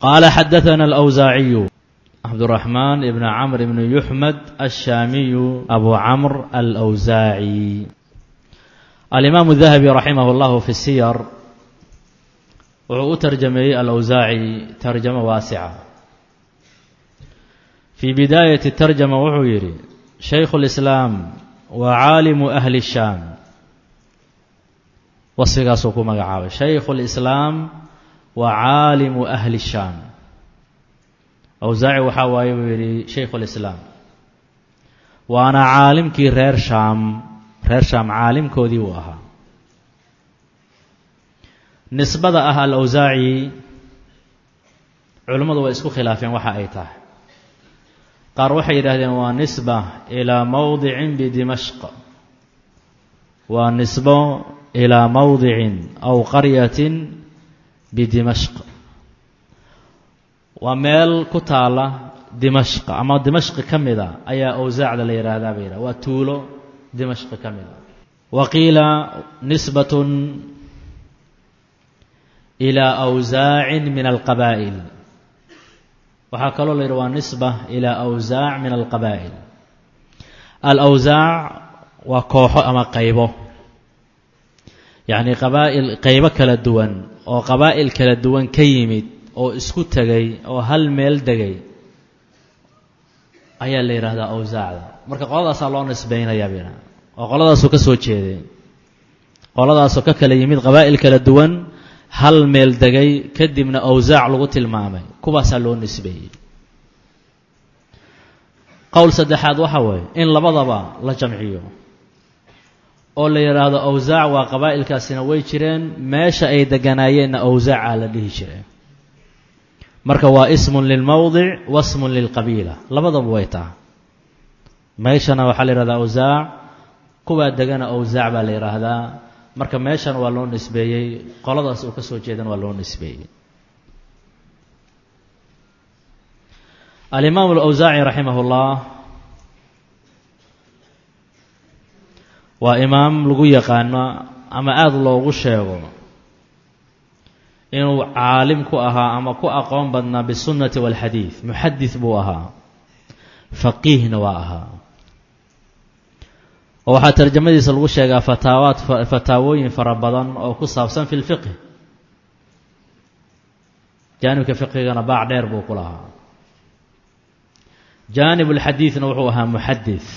قال حدثنا الأوزاعي عبد الرحمن بن عمرو بن يحمد الشامي أبو عمرو الأوزاعي. الإمام الذهبي رحمه الله في السير وترجمه الأوزاعي ترجمة واسعة. في بداية الترجمة وحويري شيخ الإسلام وعالم أهل الشام وصفقا سوكو مقعاوة شيخ الإسلام وعالم أهل الشام. أوزاعي وحاواي ويري شيخ الإسلام وأنا عالم كي رير شام عالم كودي وها. نسبة أهل الأوزاعي علماء ويسكو خلافين وحا أيته. قال وحي يراهدين ونسبة إلى موضع بدمشق ونسبة إلى موضع أو قرية بدمشق وميل كتالة دمشق. أما دمشق كمدا أي أوزاع اللي يراهدا بيرا وتولو دمشق كمدا. وقيل نسبة إلى أوزاع من القبائل وحكالو ليروا نسبة إلى أوزاع من القبائل. الأوزاع وكوحو أما قيبو يعني قبائل قيبة كلا دوان أو قبائل كلا دوان كيميد أو اسكو تغي أو هل ميل دغي أيا اللي يرهدا أوزاع marka qoladaas loo nisbeynaya bina oo qoladaas ka soo jeeday qoladaas ka kala yimid qabaa'il kala duwan hal meel degay kadibna awzaac lagu tilmaamay kuwaas loo nisbeeyay. qowl saddexaad waxa weeye in labadaba la jamciyo oo la yiraahdo awzaac waa qabaa'ilkaasina way jireen meesha ay deganaayeen awzaac la dhihi jiray. marka waa ismun lil mawdi' wa ismun lil qabila labadaba way tahay. meeshana waxa la yiraahdaa awzaac kuwa degana awzaac baa la yiraahdaa. marka meeshan waa loo nisbeeyay qoladaas oo ka soo jeedan waa loo nisbeeyay. al-imam al-awzaa'i rahimahullah waa imaam lagu yaqaano ama aad loogu sheego inuu caalim ku ahaa ama ku aqoon badnaa bisunnati wal hadith. muhaddith buu ahaa faqiihna waa ahaa. waxaa tarjamadiisa lagu sheegaa fataawooyin fara badan oo ku saabsan fil fiqh. jaanibka fiqhigana baac dheer buu ku lahaa. jaanibul hadiithna wuxuu ahaa muhaddith.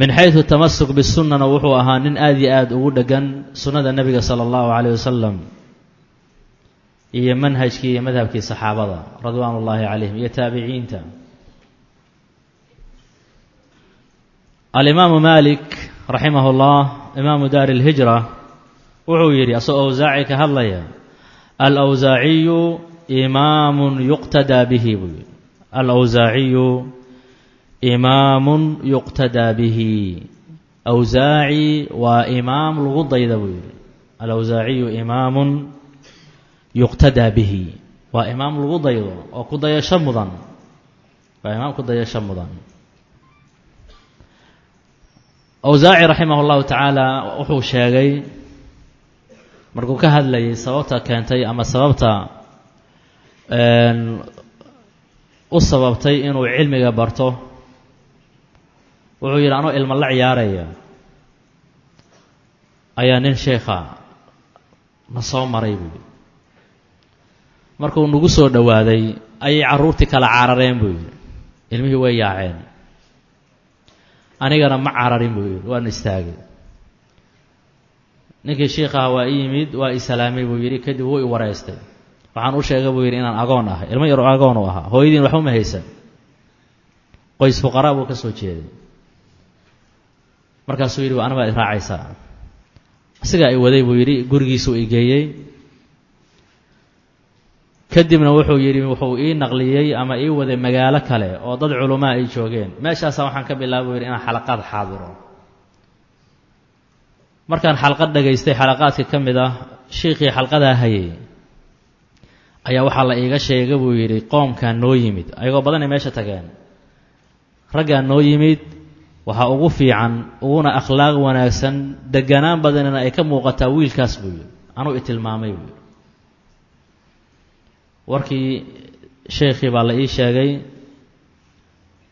min haythu tamassuk bis sunnah wuxuu ahaa nin aad iyo aad ugu dhagan sunnada nabiga sallallahu alayhi wasallam iyo manhajkii iyo madhabkii saxaabada radwanullahi alayhim iyo taabiciinta. الإمام مالك رحمه الله إمام دار الهجرة وعيري أوزاعي كهالله الأوزاعي إمام يقتدى به. الأوزاعي إمام يقتدى به. أوزاعي وإمام الغضي ذوي. الأوزاعي إمام يقتدى به وإمام الغضي وقضي شمضا وإمام قضي شمضا. أوزاعي رحمه الله تعالى وحو شاغي markuu ka hadlayay sababta keentay ama sababta u sababtay inuu cilmiga barto wuxuu yiraahdo ilmo la ciyaaraya ayaa nin sheekha ma soo maray buu markuu nagu soo dhawaaday ayay caruurtii kala carareen buu ilmihii way yaaceen anigana ma cararin buu yiri waan istaagay. ninkii sheekha waa yimid waa islaamay buu yiri kadib wuu i wareystay waxaan u sheegay buu yiri inaan agoon ahay ilmo yar agoon u ahaa hooyadiin wax uma haysan qoys fuqara buu ka soo jeeday. markaasuu yiri waa anaba raacaysa asiga ay waday buu yiri gurigiisu i geeyay kadibna wuxuu yiri wuxuu ii naqliyay ama ii waday magaalo kale oo dad culimo ay joogeen meeshaas waxaan ka bilaabay yiri inaan xalaqad xaadiro. markaan xalqad dhageystay xalaqaadka kamid ah sheekhi xalqada hayay ayaa waxa la iiga sheegay buu yiri qoomka noo yimid ayagoo badan meesha tageen ragga noo yimid waxa ugu fiican uguna akhlaaq wanaagsan deganaan badanna ay ka muuqataa wiilkaas buu yiri anuu tilmaamay buu warkii sheekhii baa la ii sheegay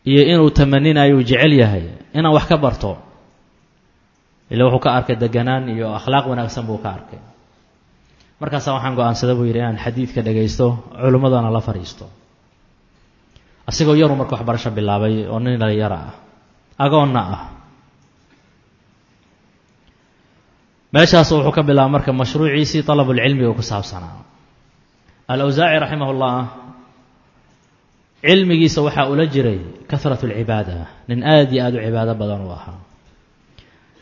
iyo inuu tamaninayo uu jecel yahay inaan wax ka barto ilaa wuxuu ka arkay deganaan iyo akhlaaq wanaagsan buu ka arkay markaasaa waxaan go'aansaday buu yidhi inaan xadiidka dhagaysto culimmadana la fadhiisto asigoo yaruu marka waxbarasho bilaabay oo nin dhalinyaro ah agoonna ah meeshaas wuxuu ka bilaabay marka mashruuciisii talabulcilmiga ku saabsanaa al-Awzaaci raximahullah cilmigiisa waxaa ula jiray kahratu alcibaada nin aad iyo aad u cibaado badan u ahaa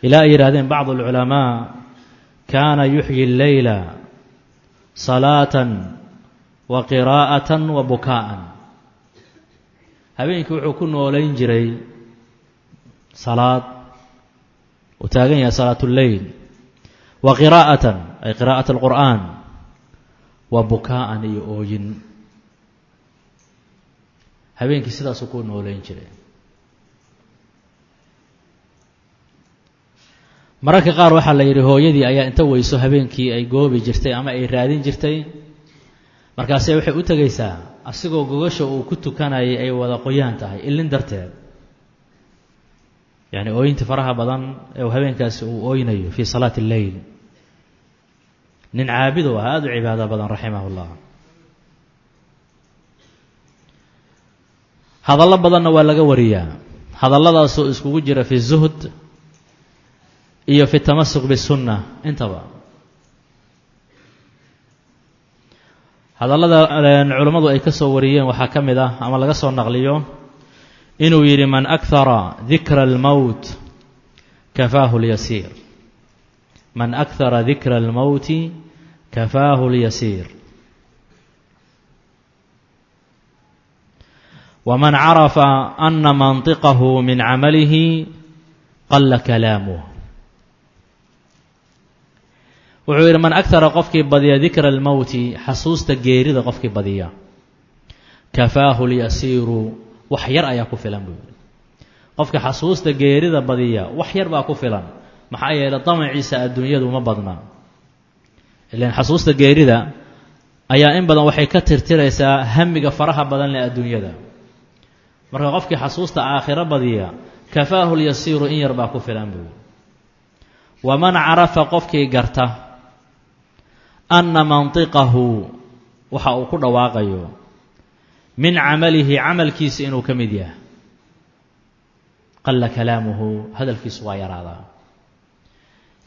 ilaa ay yidhaahdeen bacdu alculamaa kaana yuxyi alleyla salaatan wa qiraa'atan wa bukaa'an habeenkii wuxuu ku noolayn jiray salaad uu taagan yahay salaatuleyl wa qiraa'atan ay qiraa'at alqur'aan wa bukaa'an iyo ooyin habeenkii sidaasuu ku noolayn jiray mararka qaar waxaa la yidhi hooyadii ayaa inta weyso habeenkii ay goobi jirtay ama ay raadin jirtay markaase waxay u tegaysaa asigoo gogasha uu ku tukanayay ay wada qoyaan tahay ilin darteed yacni ooyintii faraha badan ee habeenkaasi uu ooynayo fii salaati alleyl nin caabid u ah aada u cibaado badan raximahullah hadallo badanna waa laga wariyaa hadalladaasoo iskugu jira fi zuhd iyo fi tamasuq bisunna intaba hadallada culammadu ay ka soo wariyeen waxaa ka mid ah ama laga soo naqliyo inuu yidhi man akhara dikra almowt kafaahu lyasiir man akhara dikra almowti kafaahu lyasiir waman carafa ana mantiqahu min camalihi qalla kalaamuh wuxuu yidhi man akhara qofkii badiya dikra almowti xasuusta geerida qofkii badiya kafaahu lyasiiru wax yar ayaa ku filan buu yidhi qofka xasuusta geerida badiya wax yar baa ku filan maxaa yeelay damaciisa adduunyadu ma badna ilaan xasuusta geerida ayaa in badan waxay ka tirtiraysaa hamiga faraha badan leh adduunyada marka qofkii xasuusta aakhiro badiya kafaahu lyasiiru in yar baa ku filan buu yidhi waman carafa qofkii garta anna mantiqahu waxa uu ku dhawaaqayo min camalihi camalkiisa inuu ka mid yahay qalla kalaamuhu hadalkiisu waa yaraadaa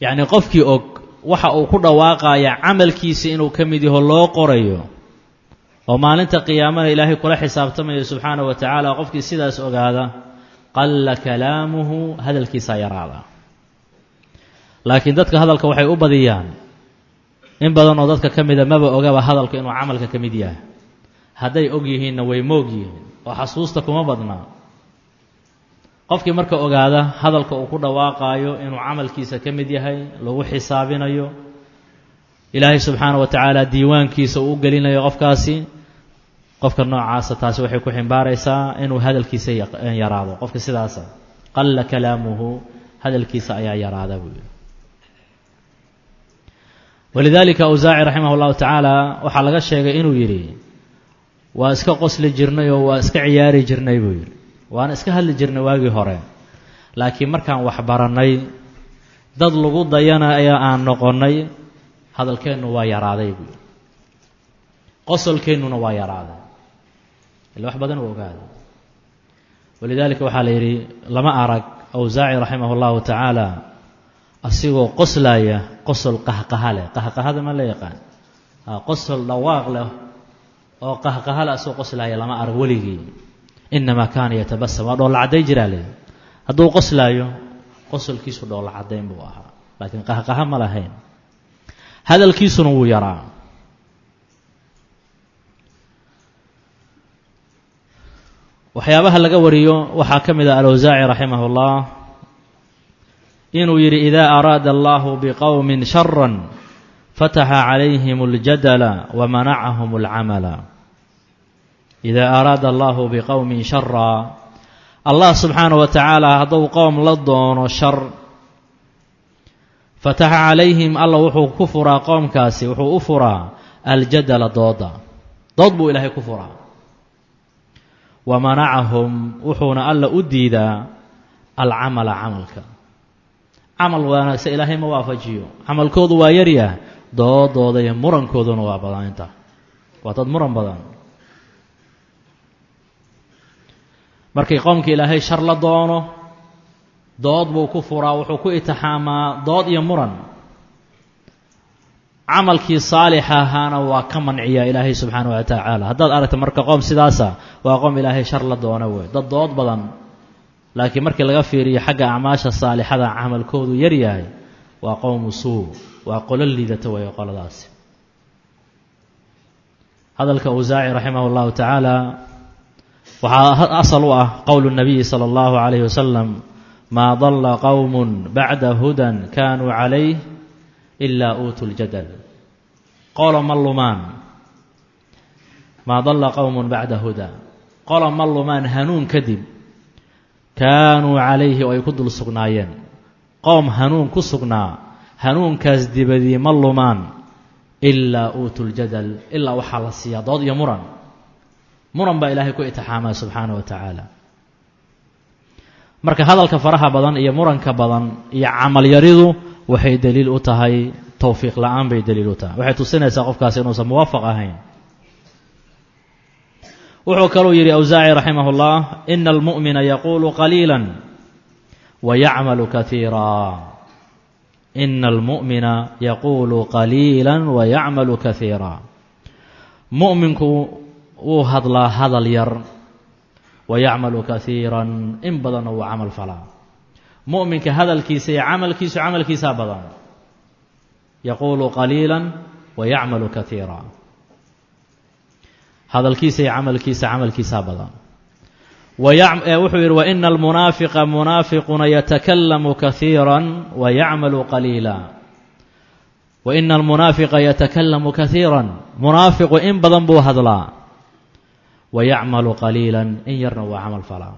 yacni qofkii og waxa uu ku dhawaaqaya camalkiisa inuu ka mid yaho loo qorayo oo maalinta qiyaamana ilaahay kula xisaabtamayo subxaanahu wa tacaala qofkii sidaas ogaada qalla kalaamuhu hadalkiisaa yaraadaa laakiin dadka hadalka waxay u badiyaan in badan oo dadka ka mida maba ogaba hadalku inuu camalka ka mid yahay hadday og yihiinna way moog yihiin oo xasuusta kuma badnaa qofkii marka ogaada hadalka uu ku dhawaaqaayo inuu camalkiisa ka mid yahay lagu xisaabinayo ilaahay subxaana wa tacaala diiwaankiisa uu u gelinayo qofkaasi qofka noocaasa taasi waxay ku ximbaaraysaa inuu hadalkiisa yaraado qofka sidaasa qalla kalaamuhu hadalkiisa ayaa yaraada buu yidhi walidaalika awsaaci raximah allahu tacaala waxaa laga sheegay inuu yidhi waa iska qosli jirnay oo waa iska ciyaari jirnay buu yidhi waana iska hadli jirnay waagii hore laakiin markaan wax barannay dad lagu dayanaya aan noqonnay hadalkeennu waa yaraaday buu yidhi qosolkeennuna waa yaraaday ila wax badan uu ogaaday walidaalika waxaa la yidhi lama arag awsaaci raximah allahu tacaala asigoo qoslaya qosol qahqaha leh qahqahada ma la yaqaan qosol dhawaaq leh oo qahqaha leh asoo qoslaya lama arag weligii inamaa kaana yatabasam waa dhoolla cadday jiraa leh hadduu qoslaayo qosolkiisu dhoolla caddayn buu ahaa laakiin qahqaha ma lahayn hadalkiisuna wuu yaraa waxyaabaha laga wariyo waxaa ka mid ah alawsaaci raximah ullah inuu yidhi idaa araada allahu biqowmin sharan fataxa calayhim اljadala wamanacahum اlcamala idaa araada allahu biqowmin shara allah subxaanaه wa tacaala hadduu qowm la doono shar fataxa calayhim alla wuxuu ku furaa qowmkaasi wuxuu u furaa aljadala dooda dood buu ilaahay ku furaa. wamanacahum wuxuuna alla u diidaa alcamala camalka. camal wanaagsan ilaahay ma waafajiyo, camalkoodu waa yaryah, doodooda iyo murankooduna waa badan. inta waa dad muran badan. markii qowmka ilaahay shar la doono, dood buu ku furaa, wuxuu ku itixaamaa dood iyo muran. camalkii saalixa ahaana waa ka manciyaa ilaahay subxaanahu wa tacaala. haddaad aragta marka qoom sidaasa, waa qoom ilaahay shar la doona wey, dad dood badan, laakiin markii laga fiiriyo xagga acmaasha saalixada camalkoodu yar yahay, waa qowmu suu, waa qolo liidata weeye qoladaasi. hadalka Awsaaci raximah اllahu tacaala waxaa asal u ah qowlu الnabiyi salى اllahu عalayh wasalam: maa dalla qowm bacda hudan kanuu calayh ilaa uutuu ljadal. qolo ma lumaan, maa dalla qowm bacda huda, qolo ma lumaan hanuun kadib, kaanuu calayhi oo ay ku dul sugnaayeen. qowm hanuun ku sugnaa, hanuunkaas dibadii ma lumaan ilaa uutuu ljadal, ilaa waxaa la siiyaa dood iyo muran. muran baa ilaahay ku itixaamaa subxaanahu wa tacaala. marka hadalka faraha badan iyo muranka badan iyo camal yaridu waxay daliil u tahay towfiiq la-aan bay daliil u tahay. waxay tusinaysaa qofkaasi inuusan muwaafaq ahayn. wuxuu kaluu yidhi Awsaaci raximah اllah: ina almu'mina yaquulu qaliila wayacmalu kaiira. ina almu'mina yaquulu qaliila wayacmalu kaiira. mu'minku wuu hadlaa hadal yar, wayacmalu kaiiran, in badanna wuu camal falaa. mu'minka hadalkiisa iyo camalkiisaa badan. yaquulu qaliila wayacmalu kaiira. hadalkiisa iyo camalkiisaa badan. wuxuu yidhi: waina almunaafiqa munaafiquna yatakalamu kaiira wayacmalu qaliila. waina almunaafiqa yatakalamu kaiira, munaafiqu in badan buu hadlaa, wayacmalu qaliila, in yarna waa camal falaa.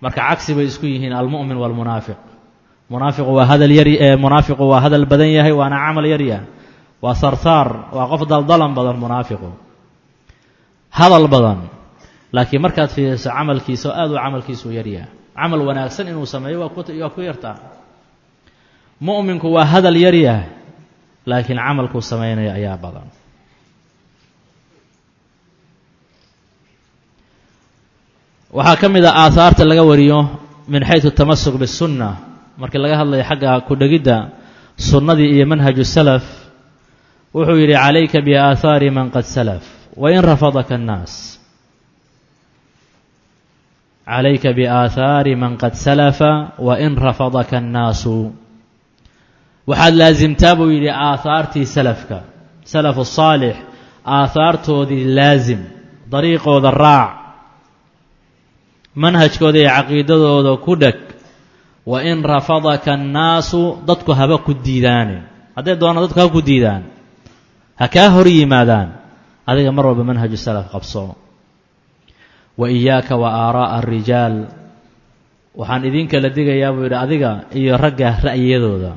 marka cagsi bay isku yihiin almu'min waalmunaafiq. munaafiqu waa hadal yar, munaafiqu waa hadal badan yahay, waana camal yaryah. waa sarsaar, waa qof daldalan badan munaafiqu, hadal badan, laakiin markaad fiiriso camalkiisa oo aad u camalkiisu yaryahay. camal wanaagsan inuu sameeyo waa ku yartaa. mu'minku waa hadal yaryah, laakiin camalkuu samaynaya ayaa badan. waxaa ka mid a aahaarta laga wariyo min xayثu tamasuk biالsunna, markii laga hadlayo xagga ku-dhegidda sunnadii iyo manhaju salaf. wuxuu yidhi: calayka biaahaari man qad salaf wain rafadaka الnaas. calayka biaahaari man qad salafa wain rafadaka الnaasu. waxaad laasimtaa buu yidhi aahaartii salafka, salafu الصaalix, aahaartoodii laasim, dariiqooda raac, manhajkooda iyo caqiidadooda ku dheg. wain rafadaka annaasu, dadku haba ku diidaane, hadday doonaan dadku ha ku diidaan, ha kaa hor yimaadaan, adiga mar walba manhaju salaf qabso. wa iyaaka wa aaraa'a arijaal, waxaan idinkala digayaa buu yidhi adiga iyo ragga ra'yiyadooda.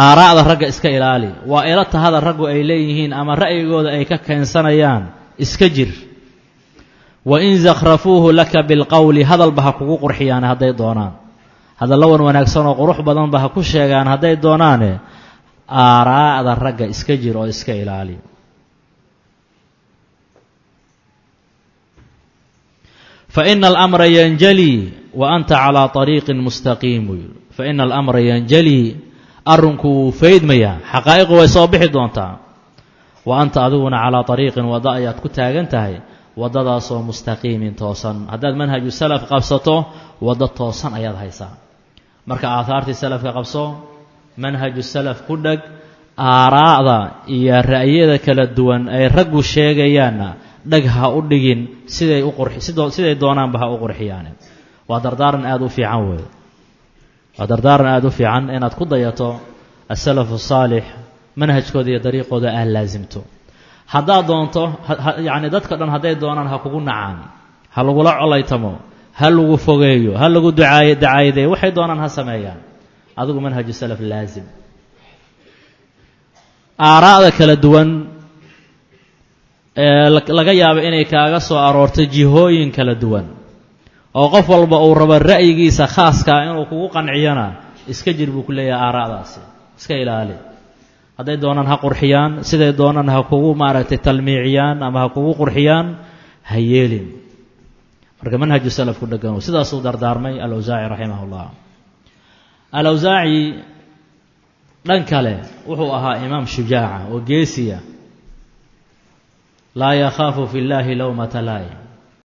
aaraa'da ragga iska ilaali, waa ila tahada raggu ay leeyihiin ama ra'yigooda ay ka keensanayaan, iska jir. wain zakhrafuuhu laka bilqowli, hadalba ha kugu qurxiyaan hadday doonaan, hadalla wan wanaagsan oo qurux badanba ha ku sheegaan hadday doonaane, aaraa'da ragga iska jir oo iska ilaali. faina alamra yanjalii wa anta calaa طariiqin mustaqiim. faina alamra yanjalii, arrinku wuu faydmayaa, xaqaa'iqu way soo bixi doontaa. wa anta adiguna calaa طariiqin, waddo ayaad ku taagan tahay, waddadaasoo mustaqiimin, toosan. haddaad manhaju salaf qabsato, waddo toosan ayaad haysaa. marka aahaartii salafka qabso, manhaju salaf ku dheg, aaraa'da iyo ra'yada kala duwan ay raggu sheegayaanna dheg ha u dhigin, siday doonaanba ha u qurxiyaane. waa dardaaran aada u fiican weeye. waa dardaaran aada u fiican inaad ku dayato asalafu الصaalix, manhajkooda iyo dariiqooda aad laasimto. haddaad doonto yacni dadka dhan hadday doonaan ha kugu nacaan, ha lagula colaytamo, ha lagu fogeeyo, ha lagu dacaayadeeyo, waxay doonaan ha sameeyaan, adigu manhaju salaf laasim. aaraa'da kala duwan laga yaabo inay kaaga soo aroortay jihooyin kala duwan oo qof walba uu rabo ra'yigiisa khaaska inuu kugu qanciyana iska jir buu ku leeyahay aaraadaasi iska ilaali hadday doonaan ha qurxiyaan siday doonaan ha kugu maaragtay talmiiciyaan ama ha kugu qurxiyaan ha yeelin marka manhaju salafku dhegano sidaasuu dardaarmay al-Awzaaci raximahullah al-Awzaaci dhan kale wuxuu ahaa imaam shujaaca oo geesiya laa yakhaafu fi llaahi lawmata laa'im